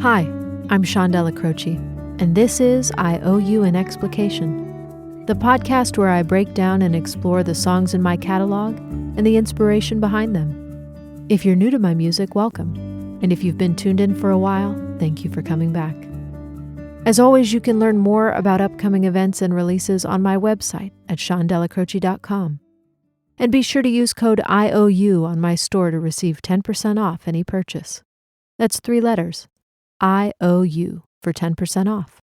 Hi, I'm Sean Della Croce, and this is I Owe You an Explication, the podcast where I break down and explore the songs in my catalog and the inspiration behind them. If you're new to my music, welcome. And if you've been tuned in for a while, thank you for coming back. As always, you can learn more about upcoming events and releases on my website at seandellacroce.com. And be sure to use code IOU on my store to receive 10% off any purchase. That's 3 letters, IOU, for 10% off.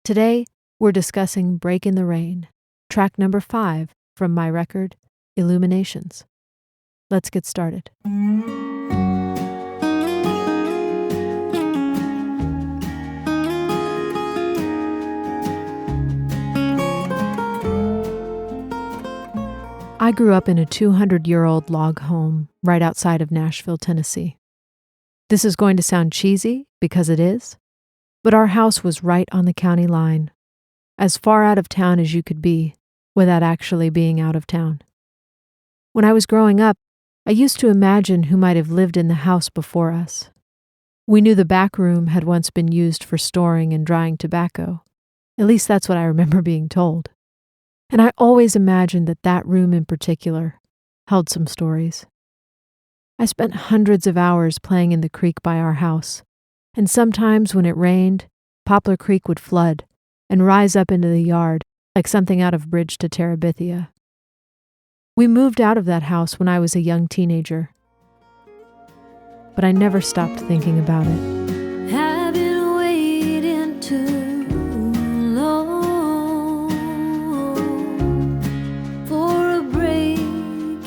Today, we're discussing Break in the Rain, track number 5 from my record, Illuminations. Let's get started. I grew up in a 200-year-old log home right outside of Nashville, Tennessee. This is going to sound cheesy, because it is, but our house was right on the county line, as far out of town as you could be without actually being out of town. When I was growing up, I used to imagine who might have lived in the house before us. We knew the back room had once been used for storing and drying tobacco. At least that's what I remember being told. And I always imagined that room in particular held some stories. I spent hundreds of hours playing in the creek by our house, and sometimes when it rained, Poplar Creek would flood and rise up into the yard like something out of Bridge to Terabithia. We moved out of that house when I was a young teenager, but I never stopped thinking about it. I've been waiting too long for a break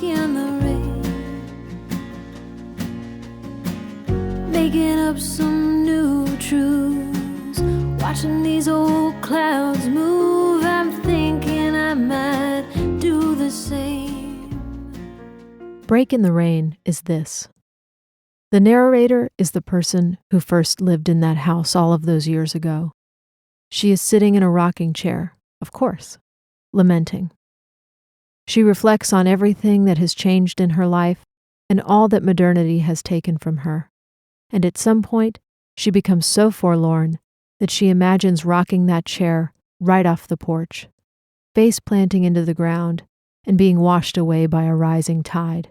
in the rain, making up some new truths, watching these old clouds move. I'm thinking I might do the same. Break in the Rain is this. The narrator is the person who first lived in that house all of those years ago. She is sitting in a rocking chair, of course, lamenting. She reflects on everything that has changed in her life and all that modernity has taken from her. And at some point, she becomes so forlorn that she imagines rocking that chair right off the porch, face planting into the ground and being washed away by a rising tide.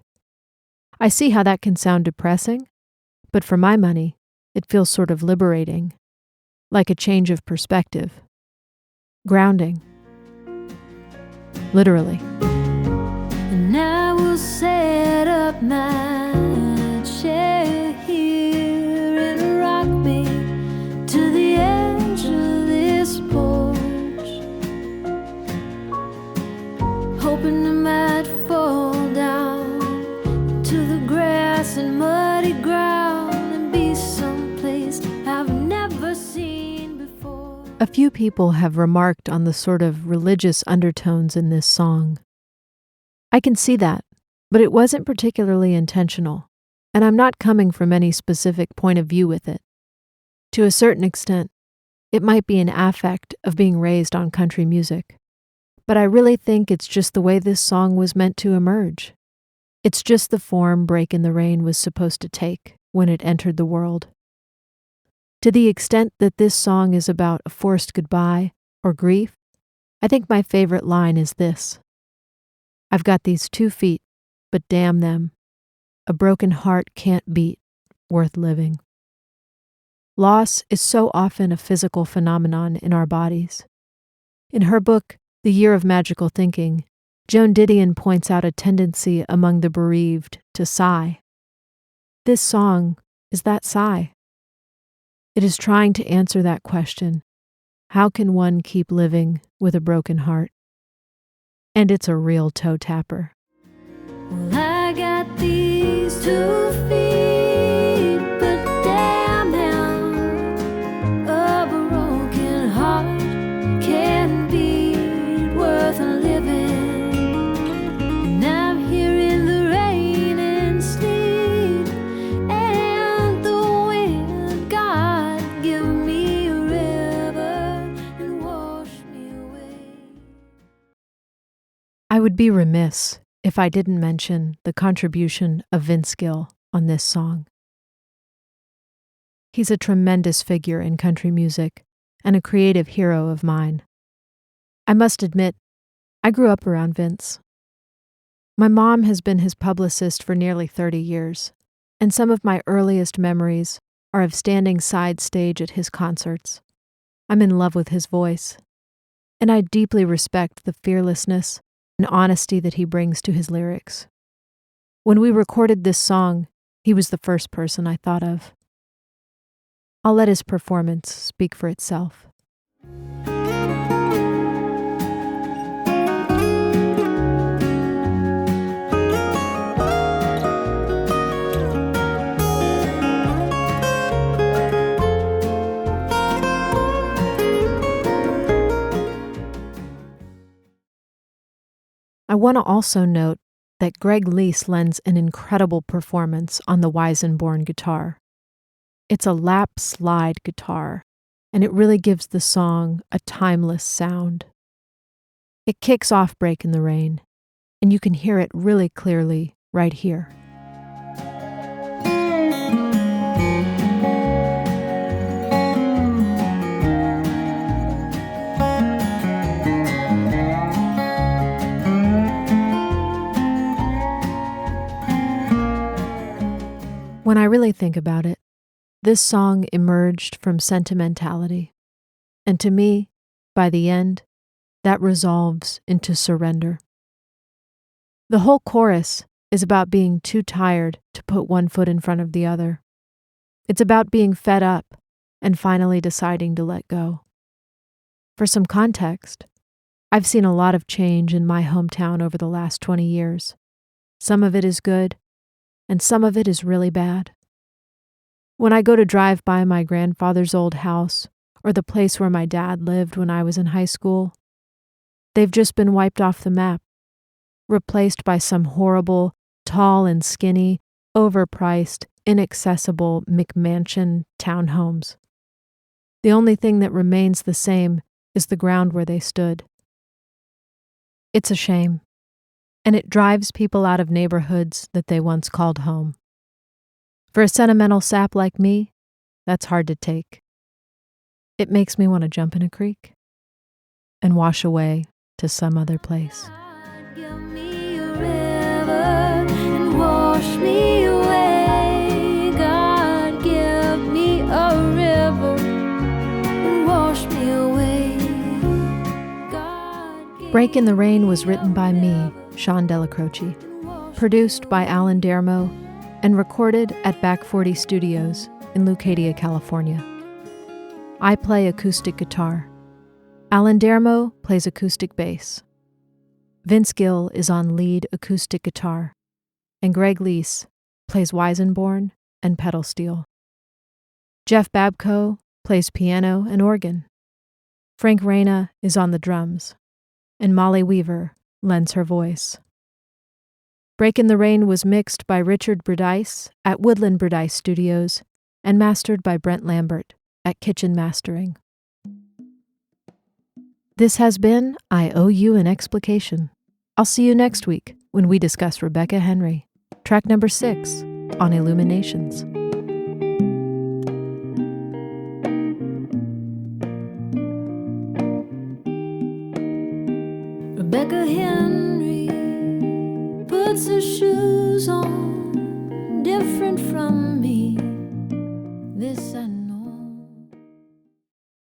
I see how that can sound depressing, but for my money, it feels sort of liberating, like a change of perspective. Grounding. Literally. And I will set up my chair here and rock me to the edge of this porch, hoping I might fall down to the grass and muddy ground and be someplace I've never seen before. A few people have remarked on the sort of religious undertones in this song. I can see that, but it wasn't particularly intentional, and I'm not coming from any specific point of view with it. To a certain extent, it might be an affect of being raised on country music, but I really think it's just the way this song was meant to emerge. It's just the form Break in the Rain was supposed to take when it entered the world. To the extent that this song is about a forced goodbye or grief, I think my favorite line is this. I've got these 2 feet, but damn them. A broken heart can't beat, worth living. Loss is so often a physical phenomenon in our bodies. In her book, The Year of Magical Thinking, Joan Didion points out a tendency among the bereaved to sigh. This song is that sigh. It is trying to answer that question. How can one keep living with a broken heart? And it's a real toe tapper. Well, I got these 2 feet, but damn them, a broken heart can't be worth living. And I'm here in the rain and sleet and the wind. God, give me a river and wash me away. I would be remiss if I didn't mention the contribution of Vince Gill on this song. He's a tremendous figure in country music and a creative hero of mine. I must admit, I grew up around Vince. My mom has been his publicist for nearly 30 years, and some of my earliest memories are of standing side stage at his concerts. I'm in love with his voice, and I deeply respect the fearlessness and honesty that he brings to his lyrics. When we recorded this song, he was the first person I thought of. I'll let his performance speak for itself. I want to also note that Greg Lease lends an incredible performance on the Weisenborn guitar. It's a lap slide guitar, and it really gives the song a timeless sound. It kicks off Break in the Rain, and you can hear it really clearly right here. When I really think about it, this song emerged from sentimentality, and to me, by the end, that resolves into surrender. The whole chorus is about being too tired to put one foot in front of the other. It's about being fed up and finally deciding to let go. For some context, I've seen a lot of change in my hometown over the last 20 years. Some of it is good, and some of it is really bad. When I go to drive by my grandfather's old house or the place where my dad lived when I was in high school, they've just been wiped off the map, replaced by some horrible, tall and skinny, overpriced, inaccessible McMansion townhomes. The only thing that remains the same is the ground where they stood. It's a shame, and it drives people out of neighborhoods that they once called home. For a sentimental sap like me, that's hard to take. It makes me want to jump in a creek and wash away to some other place. Give me a river and wash me away. God, give me a river and wash me away. God, Break in the Rain was written by me, Sean Della Croce, produced by Alan Deremo, and recorded at Back 40 Studios in Leucadia, California. I play acoustic guitar. Alan Deremo plays acoustic bass. Vince Gill is on lead acoustic guitar, and Greg Lease plays Weisenborn and pedal steel. Jeff Babco plays piano and organ. Frank Reyna is on the drums, and Molly Weaver lends her voice. Break in the Rain was mixed by Richard Bredice at Woodland Bredice Studios and mastered by Brent Lambert at Kitchen Mastering. This has been I Owe You an Explication. I'll see you next week when we discuss Rebecca Henry, track number 6 on Illuminations. Rebecca Henry puts her shoes on different from me. This I know.